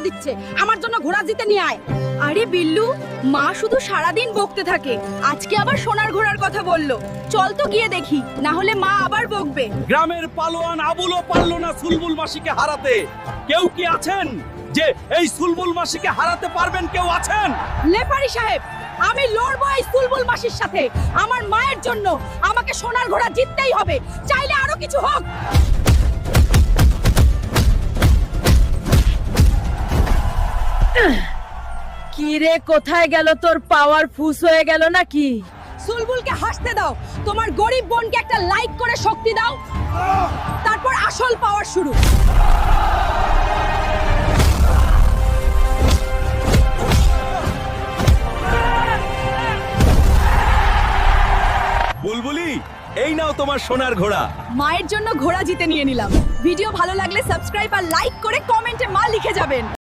দিচ্ছে, আমার জন্য ঘোড়া জিতে নিয়ে আয়। আরে বিল্লু, মা শুধু সারাদিন বকতে থাকে, আজকে আবার সোনার ঘোড়ার কথা বললো। চল তো গিয়ে দেখি, না হলে মা আবার বকবে। গ্রামের পালোয়ান আবুলও পারল না সুলবুল মাসিকে হারাতে। কেউ কি আছেন যে এই সুলবুল মাসিকে হারাতে পারবেন? কেউ আছেন? লেফারি সাহেব, আমি লড়বো এই সুলবুল মাসির সাথে। আমার মায়ের জন্য আমাকে সোনার ঘোড়া জিততেই হবে, চাইলে আরো কিছু হোক। কি রে, কোথায় গেল তোর পাওয়ার? ফুস হয়ে গেল নাকি? সুলবুলকে হাসতে দাও, তোমার গরিব বোনকে একটা লাইক করে শক্তি দাও, তারপর আসল পাওয়ার শুরু। বুলবুলি, এই নাও তোমার সোনার ঘোড়া। মায়ের জন্য ঘোড়া জিতে নিয়ে নিলাম। ভিডিও ভালো লাগলে সাবস্ক্রাইব আর লাইক করে কমেন্টে মা লিখে যাবেন।